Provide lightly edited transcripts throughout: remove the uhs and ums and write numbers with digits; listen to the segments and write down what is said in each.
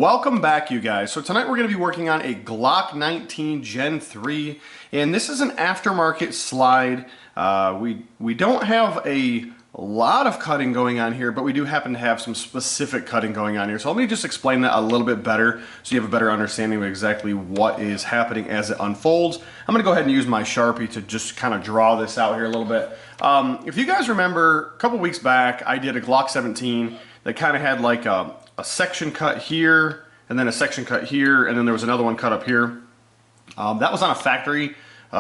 Welcome back, you guys. So tonight we're going to be working on a Glock 19 Gen 3, and this is an aftermarket slide. We don't have a lot of cutting going on here, but we do happen to have some specific cutting going on here. So let me just explain that a little bit better so you have a better understanding of exactly what is happening as it unfolds. I'm going to go ahead and use my Sharpie to just kind of draw this out here a little bit. If you guys remember, a couple weeks back, I did a Glock 17 that kind of had like a section cut here, and then a section cut here, and then there was another one cut up here. That was on a factory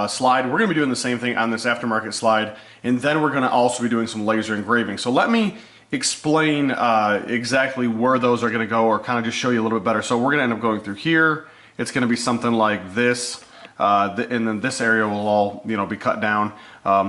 slide. We're going to be doing the same thing on this aftermarket slide, and then we're going to also be doing some laser engraving. So let me explain exactly where those are going to go, or kind of just show you a little bit better. So we're going to end up going through here. It's going to be something like this, and then this area will all be cut down.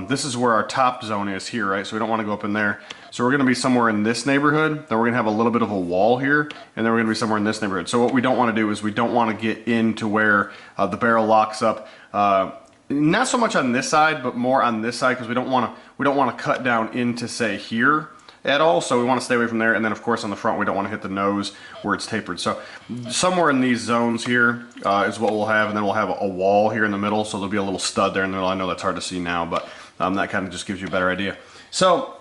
This is where our top zone is here, right? So we don't want to go up in there. So we're going to be somewhere in this neighborhood. Then we're going to have a little bit of a wall here, and then we're going to be somewhere in this neighborhood. So what we don't want to do is we don't want to get into where the barrel locks up. Not so much on this side, but more on this side, because we don't want to cut down into, say, here at all. So we want to stay away from there. And then of course on the front we don't want to hit the nose where it's tapered. So somewhere in these zones here is what we'll have, and then we'll have a wall here in the middle. So there'll be a little stud there in the middle. I know that's hard to see now, but that kind of just gives you a better idea. So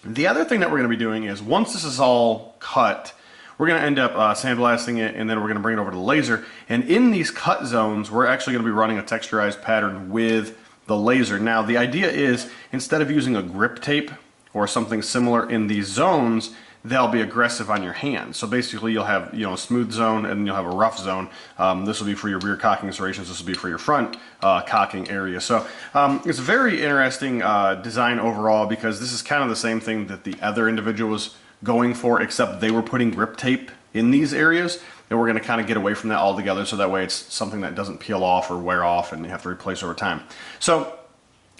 the other thing that we're going to be doing is, once this is all cut, we're going to end up sandblasting it, and then we're going to bring it over to the laser. And in these cut zones, we're actually going to be running a texturized pattern with the laser. Now, the idea is, instead of using a grip tape or something similar in these zones, they'll be aggressive on your hand. So basically you'll have a smooth zone, and you'll have a rough zone. This will be for your rear cocking serrations. This will be for your front cocking area. So it's a very interesting design overall, because this is kind of the same thing that the other individual was going for, except they were putting grip tape in these areas, and we're going to kind of get away from that altogether, so that way it's something that doesn't peel off or wear off and you have to replace over time. So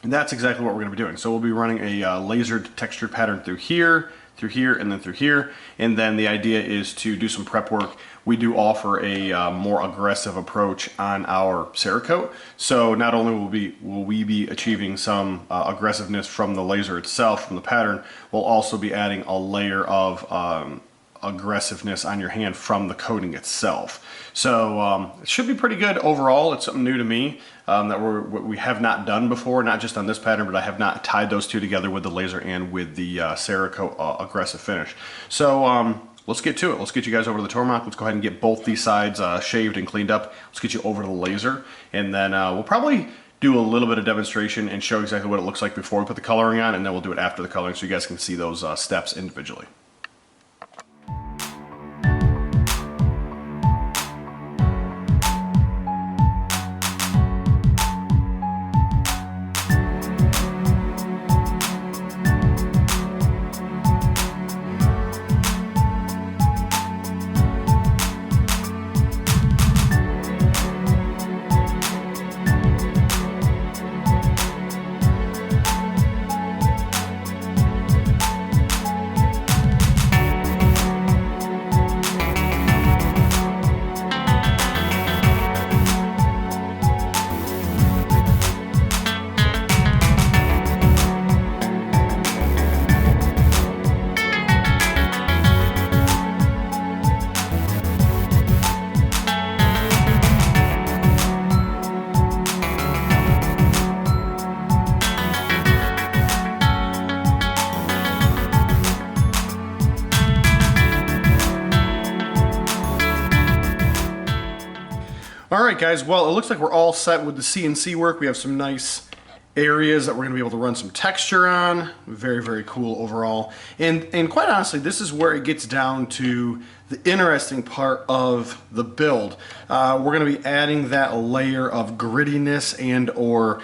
that's exactly what we're going to be doing. So we'll be running a lasered texture pattern through here, and then through here, and then the idea is to do some prep work. We do offer a more aggressive approach on our Cerakote. So not only will we be achieving some aggressiveness from the laser itself, from the pattern, we'll also be adding a layer of aggressiveness on your hand from the coating itself. So it should be pretty good overall. It's something new to me that we have not done before, not just on this pattern, but I have not tied those two together with the laser and with the Cerakote aggressive finish. So let's get to it. Let's get you guys over to the Tormach. Let's go ahead and get both these sides shaved and cleaned up. Let's get you over to the laser, and then we'll probably do a little bit of demonstration and show exactly what it looks like before we put the coloring on, and then we'll do it after the coloring so you guys can see those steps individually. Alright guys, well, it looks like we're all set with the CNC work. We have some nice areas that we're going to be able to run some texture on. Very, very cool overall. And quite honestly, this is where it gets down to the interesting part of the build. We're going to be adding that layer of grittiness and or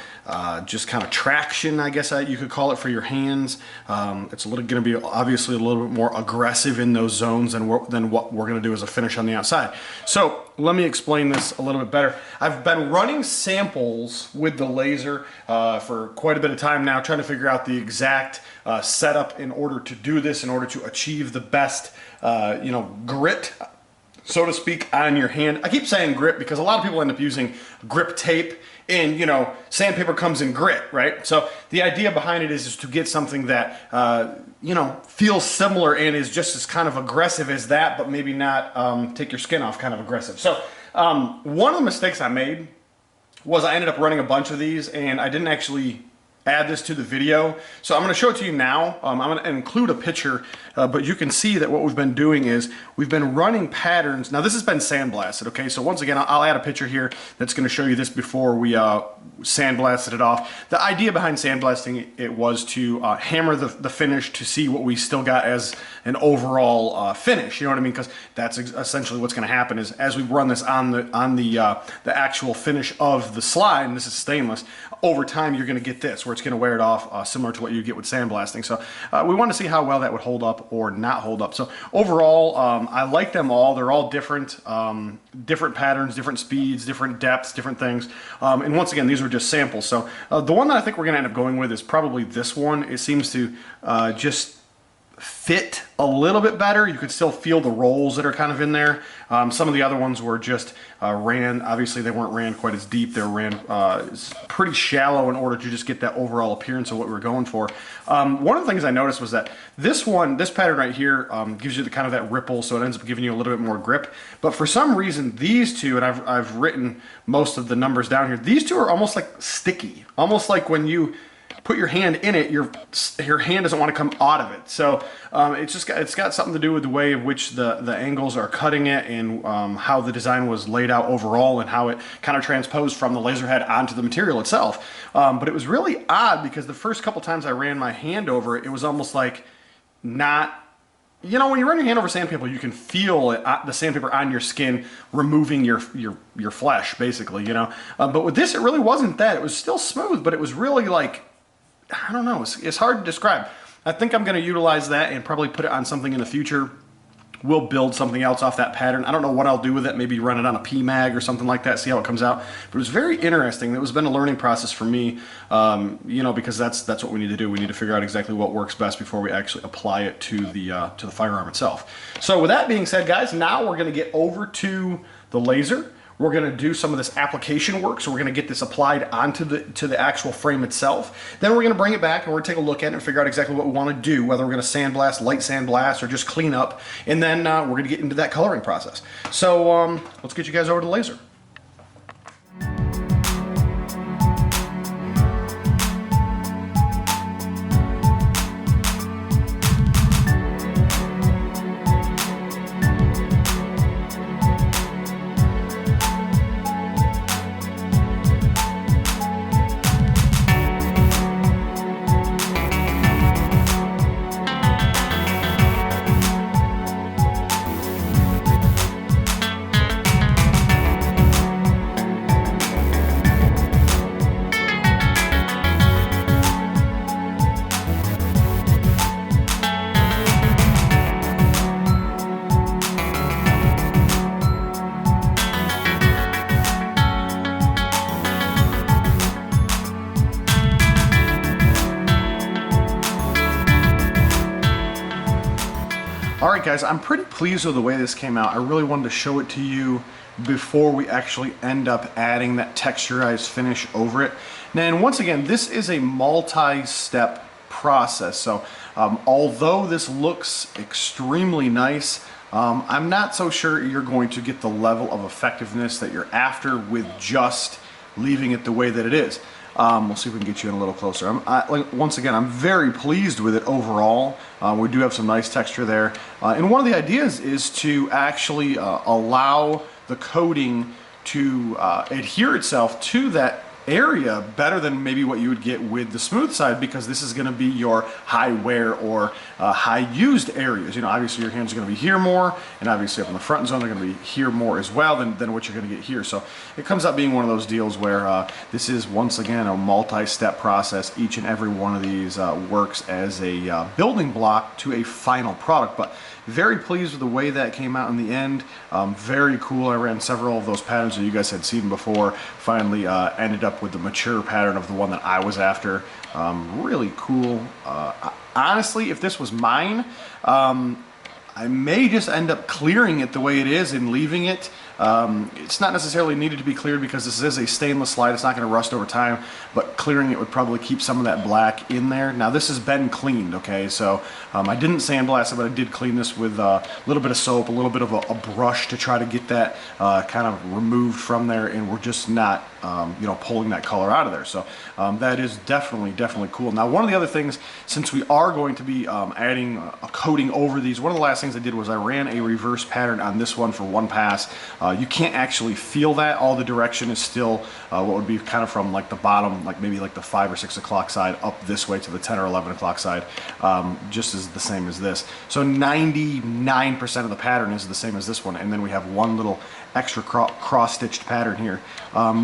just kind of traction, I guess you could call it, for your hands. It's going to be obviously a little bit more aggressive in those zones than what we're going to do as a finish on the outside. So let me explain this a little bit better. I've been running samples with the laser for quite a bit of time now, trying to figure out the exact setup in order to do this, in order to achieve the best grit so to speak, on your hand. I keep saying grip because a lot of people end up using grip tape, and you know, sandpaper comes in grit, right? So the idea behind it is to get something that you know, feels similar and is just as kind of aggressive as that, but maybe not take your skin off kind of aggressive. So one of the mistakes I made was I ended up running a bunch of these, and I didn't actually add this to the video. So I'm going to show it to you now. I'm going to include a picture, but you can see that what we've been doing is we've been running patterns. Now this has been sandblasted, okay? So once again, I'll add a picture here that's going to show you this before we sandblasted it off. The idea behind sandblasting it was to hammer the finish to see what we still got as an overall finish. You know what I mean? Because that's essentially what's going to happen is as we run this on the actual finish of the slide, and this is stainless, over time you're going to get this where it's going to wear it off, similar to what you get with sandblasting. So we want to see how well that would hold up or not hold up. So overall, I like them all. They're all different, different patterns, different speeds, different depths, different things. And once again, these were just samples. So the one that I think we're going to end up going with is probably this one. It seems to just fit a little bit better. You could still feel the rolls that are kind of in there. Some of the other ones were just ran, obviously they weren't ran quite as deep. They were ran pretty shallow in order to just get that overall appearance of what we were going for. One of the things I noticed was that this pattern right here gives you the kind of that ripple, so it ends up giving you a little bit more grip. But for some reason, these two, and I've written most of the numbers down here, these two are almost like sticky, almost like when you put your hand in it, your hand doesn't want to come out of it. So it's got something to do with the way in which the angles are cutting it, and how the design was laid out overall, and how it kind of transposed from the laser head onto the material itself. But it was really odd because the first couple times I ran my hand over it, it was almost like not. You know, when you run your hand over sandpaper, you can feel it, the sandpaper on your skin removing your flesh, basically, you know. But with this, it really wasn't that. It was still smooth, but it was really like, I don't know, it's hard to describe. I think I'm going to utilize that and probably put it on something in the future. We'll build something else off that pattern. I don't know what I'll do with it. Maybe run it on a PMag or something like that, see how it comes out. But it was very interesting. It was been a learning process for me, you know, because that's what we need to do. We need to figure out exactly what works best before we actually apply it to the firearm itself. So with that being said, guys, now we're going to get over to the laser. We're going to do some of this application work, so we're going to get this applied onto the actual frame itself. Then we're going to bring it back and we're going to take a look at it and figure out exactly what we want to do, whether we're going to sandblast, light sandblast, or just clean up. And then we're going to get into that coloring process. So let's get you guys over to the laser. Alright guys, I'm pretty pleased with the way this came out. I really wanted to show it to you before we actually end up adding that texturized finish over it. And once again, this is a multi-step process. So although this looks extremely nice, I'm not so sure you're going to get the level of effectiveness that you're after with just leaving it the way that it is. We'll see if we can get you in a little closer. Once again, I'm very pleased with it overall. We do have some nice texture there. And one of the ideas is to actually allow the coating to adhere itself to that area better than maybe what you would get with the smooth side, because this is going to be your high wear or high used areas. You know, obviously your hands are going to be here more, and obviously up in the front zone they're going to be here more as well than what you're going to get here. So it comes up being one of those deals where this is once again a multi-step process. Each and every one of these works as a building block to a final product. But very pleased with the way that came out in the end. Very cool. I ran several of those patterns that you guys had seen before. Finally ended up with the mature pattern of the one that I was after. Really cool. Honestly, if this was mine, I may just end up clearing it the way it is and leaving it. It's not necessarily needed to be cleared because this is a stainless slide. It's not going to rust over time, but clearing it would probably keep some of that black in there. Now this has been cleaned, okay? So I didn't sandblast it, but I did clean this with a little bit of soap, a little bit of a brush to try to get that kind of removed from there, and we're just not you know, pulling that color out of there. So that is definitely cool. Now one of the other things, since we are going to be adding a coating over these, one of the last things I did was I ran a reverse pattern on this one for one pass. You can't actually feel that. All the direction is still what would be kind of from like the bottom, like maybe like the 5 or 6 o'clock side up this way to the 10 or 11 o'clock side, just as the same as this. So 99% of the pattern is the same as this one, and then we have one little extra cross-stitched pattern here,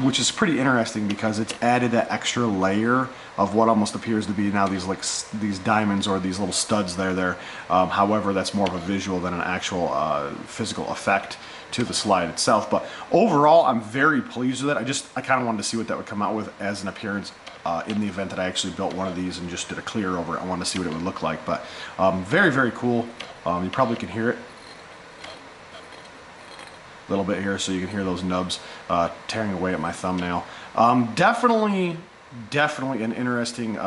which is pretty interesting because it's added that extra layer of what almost appears to be now these diamonds or these little studs there. However, that's more of a visual than an actual physical effect to the slide itself. But overall, I'm very pleased with it. I kind of wanted to see what that would come out with as an appearance in the event that I actually built one of these and just did a clear over it. I wanted to see what it would look like. But very cool. You probably can hear it a little bit here, so you can hear those nubs tearing away at my thumbnail. Definitely an interesting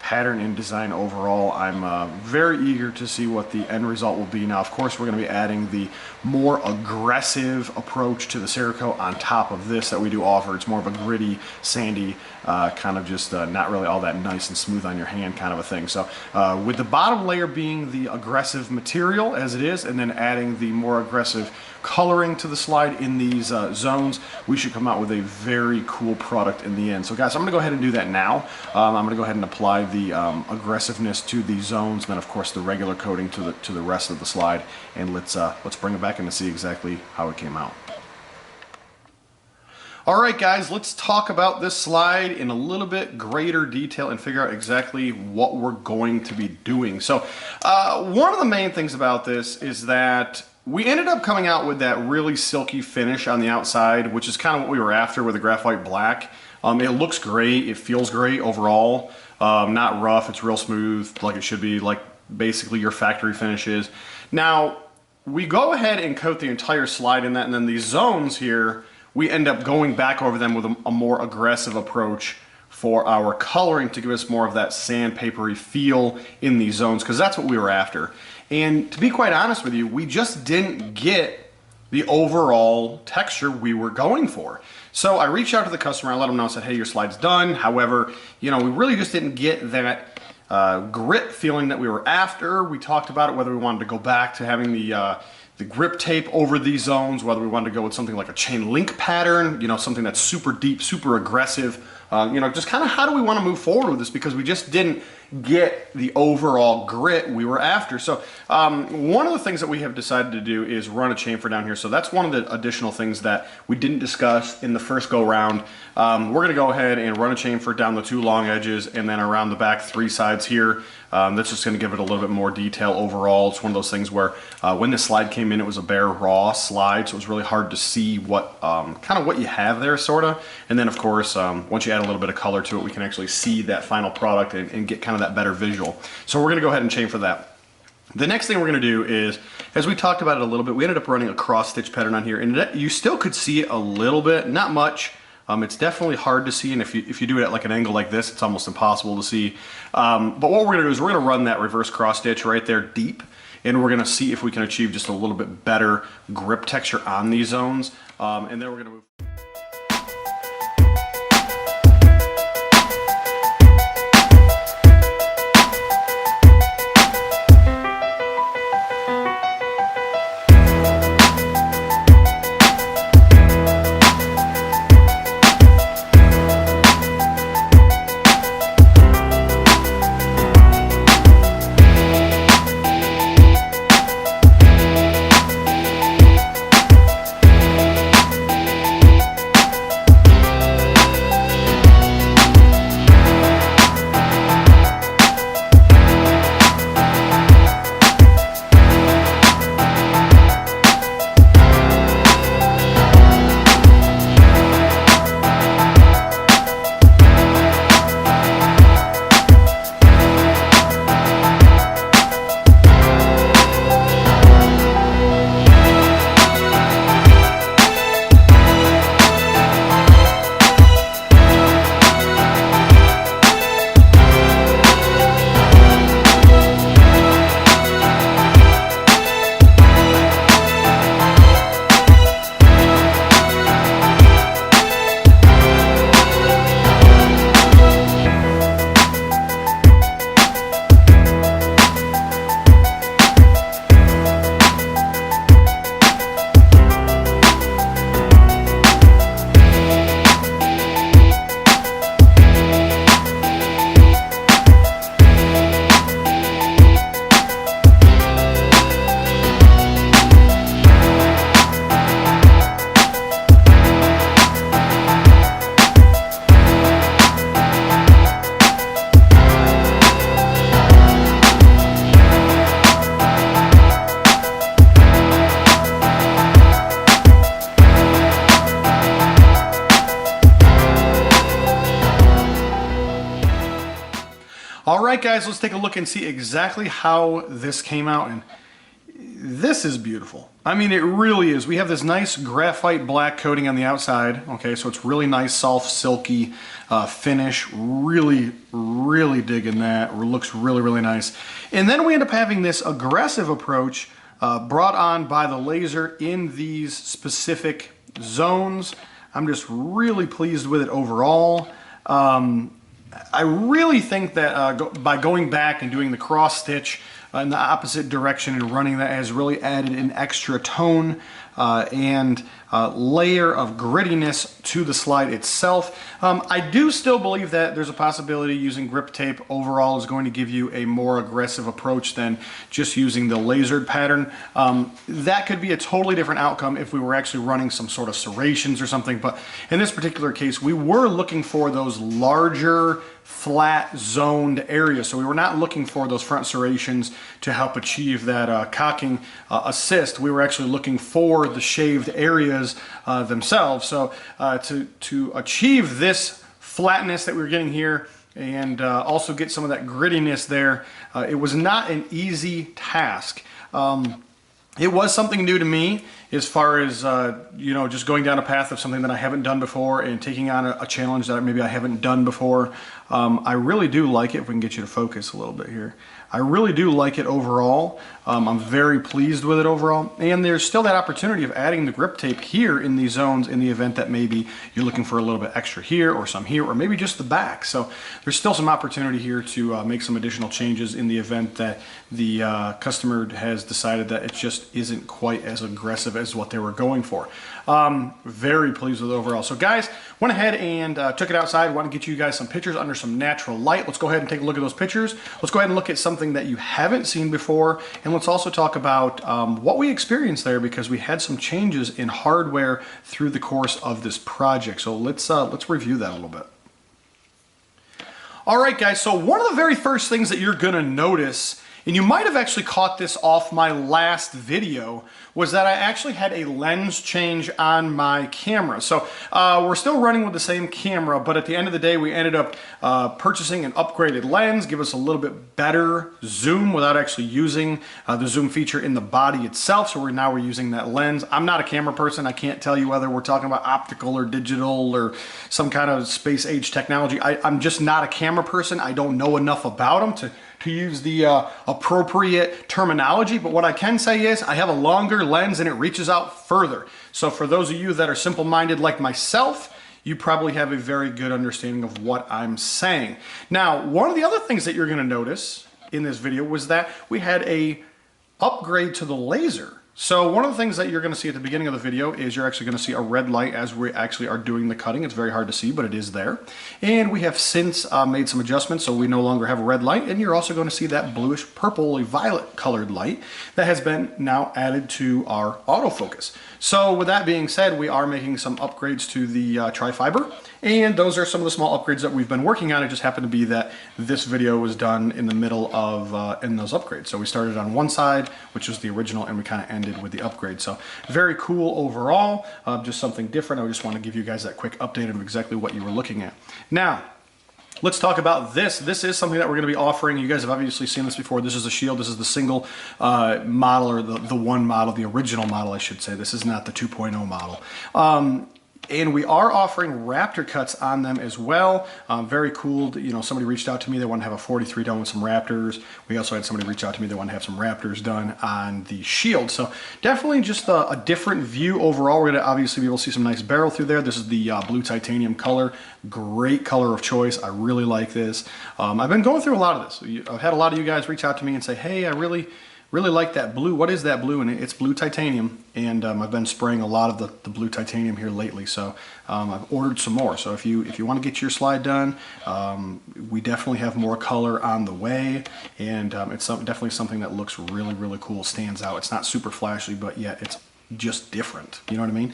pattern and design overall. I'm very eager to see what the end result will be. Now, of course, we're going to be adding the more aggressive approach to the Cerakote on top of this that we do offer. It's more of a gritty, sandy, kind of just not really all that nice and smooth on your hand kind of a thing. So with the bottom layer being the aggressive material as it is, and then adding the more aggressive coloring to the slide in these zones, we should come out with a very cool product in the end. So guys, I'm going to go ahead and do that now. I'm going to go ahead and apply the aggressiveness to the zones, and then of course the regular coating to the rest of the slide, and let's bring it back and see exactly how it came out. Alright guys, let's talk about this slide in a little bit greater detail and figure out exactly what we're going to be doing. So one of the main things about this is that we ended up coming out with that really silky finish on the outside, which is kind of what we were after with the graphite black. It looks great, it feels great overall, not rough, it's real smooth like it should be, like basically your factory finish is. Now, we go ahead and coat the entire slide in that, and then these zones here, we end up going back over them with a more aggressive approach for our coloring to give us more of that sandpapery feel in these zones, because that's what we were after. And to be quite honest with you, we just didn't get the overall texture we were going for. So I reached out to the customer, I let them know, I said, hey, your slide's done. However, you know, we really just didn't get that grit feeling that we were after. We talked about it, whether we wanted to go back to having the grip tape over these zones, whether we wanted to go with something like a chain link pattern, you know, something that's super deep, super aggressive. You know, just kind of how do we want to move forward with this, because we just didn't get the overall grit we were after. So one of the things that we have decided to do is run a chamfer down here. So that's one of the additional things that we didn't discuss in the first go round. We're going to go ahead and run a chamfer down the 2 long edges and then around the back 3 sides here. That's just going to give it a little bit more detail overall. It's one of those things where when the slide came in, it was a bare raw slide, so it was really hard to see what kind of what you have there, sort of. And then of course, once you add a little bit of color to it, we can actually see that final product and get kind of that better visual. So we're going to go ahead and chamfer that. The next thing we're going to do is, as we talked about it a little bit, we ended up running a cross stitch pattern on here, and you still could see it a little bit, not much. It's definitely hard to see, and if you do it at like an angle like this, it's almost impossible to see. But what we're going to do is we're going to run that reverse cross stitch right there deep, and we're going to see if we can achieve just a little bit better grip texture on these zones, and then we're going to move. All right, guys, let's take a look and see exactly how this came out. And this is beautiful. I mean, it really is. We have this nice graphite black coating on the outside. Okay, so it's really nice, soft, silky finish. Really, really digging that. It looks really, really nice. And then we end up having this aggressive approach brought on by the laser in these specific zones. I'm just really pleased with it overall. I really think that by going back and doing the cross stitch in the opposite direction and running that has really added an extra tone and layer of grittiness to the slide itself. I do still believe that there's a possibility using grip tape overall is going to give you a more aggressive approach than just using the lasered pattern. That could be a totally different outcome if we were actually running some sort of serrations or something, but in this particular case we were looking for those larger flat zoned areas, so we were not looking for those front serrations to help achieve that cocking assist. We were actually looking for the shaved areas themselves. So to achieve this flatness that we were getting here and also get some of that grittiness there, it was not an easy task. It was something new to me as far as, you know, just going down a path of something that I haven't done before and taking on a challenge that maybe I haven't done before. I really do like it. If we can get you to focus a little bit here. I really do like it overall. I'm very pleased with it overall. And there's still that opportunity of adding the grip tape here in these zones in the event that maybe you're looking for a little bit extra here or some here or maybe just the back. So there's still some opportunity here to make some additional changes in the event that the customer has decided that it just isn't quite as aggressive as what they were going for. Very pleased with it overall. So guys, went ahead and took it outside. Want to get you guys some pictures under some natural light. Let's go ahead and take a look at those pictures. Let's go ahead and look at something that you haven't seen before, and let's also talk about what we experienced there, because we had some changes in hardware through the course of this project. So let's review that a little bit. All right, guys, so one of the very first things that you're gonna notice, and you might have actually caught this off my last video, was that I actually had a lens change on my camera. So we're still running with the same camera, but at the end of the day, we ended up purchasing an upgraded lens, give us a little bit better zoom without actually using the zoom feature in the body itself. So now we're using that lens. I'm not a camera person. I can't tell you whether we're talking about optical or digital or some kind of space age technology. I'm just not a camera person. I don't know enough about them to use the appropriate terminology, but what I can say is I have a longer lens and it reaches out further. So for those of you that are simple-minded like myself, you probably have a very good understanding of what I'm saying. Now, one of the other things that you're gonna notice in this video was that we had a upgrade to the laser. So one of the things that you're going to see at the beginning of the video is you're actually going to see a red light as we actually are doing the cutting. It's very hard to see, but it is there. And we have since made some adjustments, so we no longer have a red light. And you're also going to see that bluish purple violet colored light that has been now added to our autofocus. So with that being said, we are making some upgrades to the tri-fiber. And those are some of the small upgrades that we've been working on. It just happened to be that this video was done in the middle of in those upgrades. So we started on one side, which was the original, and we kind of ended with the upgrade. So very cool overall, just something different. I just want to give you guys that quick update of exactly what you were looking at. Now, let's talk about this. This is something that we're going to be offering. You guys have obviously seen this before. This is a shield. This is the single model, or the one model, the original model, I should say. This is not the 2.0 model. And we are offering Raptor cuts on them as well. Very cool. You know, somebody reached out to me. They want to have a 43 done with some Raptors. We also had somebody reach out to me. They want to have some Raptors done on the shield. So definitely just a different view overall. We're going to obviously be able to see some nice barrel through there. This is the blue titanium color. Great color of choice. I really like this. I've been going through a lot of this. I've had a lot of you guys reach out to me and say, hey, I really like that blue. What is that blue? And it's blue titanium, and I've been spraying a lot of the blue titanium here lately, so I've ordered some more. So if you want to get your slide done, we definitely have more color on the way, and it's definitely something that looks really, really cool, stands out. It's not super flashy, but yet it's just different. You know what I mean?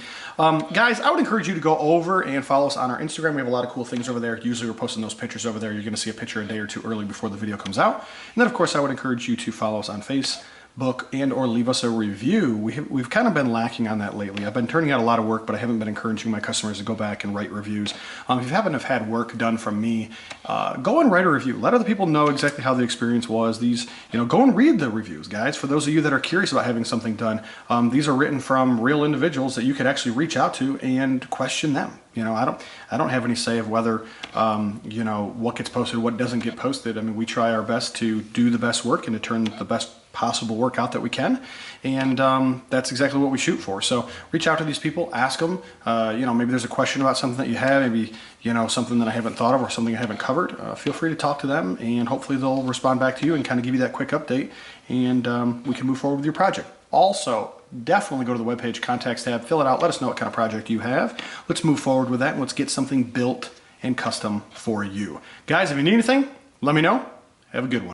Guys, I would encourage you to go over and follow us on our Instagram. We have a lot of cool things over there. Usually we're posting those pictures over there. You're going to see a picture a day or two early before the video comes out. And then, of course, I would encourage you to follow us on Facebook, book and or leave us a review. We've kind of been lacking on that lately. I've been turning out a lot of work, but I haven't been encouraging my customers to go back and write reviews. If you happen to have had work done from me, go and write a review. Let other people know exactly how the experience was. These, go and read the reviews, guys. For those of you that are curious about having something done, these are written from real individuals that you could actually reach out to and question them. I don't have any say of whether, what gets posted, what doesn't get posted. I mean, we try our best to do the best work and to turn the best possible work out that we can, and that's exactly what we shoot for. So reach out to these people, ask them, maybe there's a question about something that you have, maybe something that I haven't thought of or something I haven't covered. Feel free to talk to them, and hopefully they'll respond back to you and kind of give you that quick update, and we can move forward with your project. Also, definitely go to the webpage contacts tab, fill it out, let us know what kind of project you have. Let's move forward with that, and let's get something built and custom for you. Guys, if you need anything, let me know. Have a good one.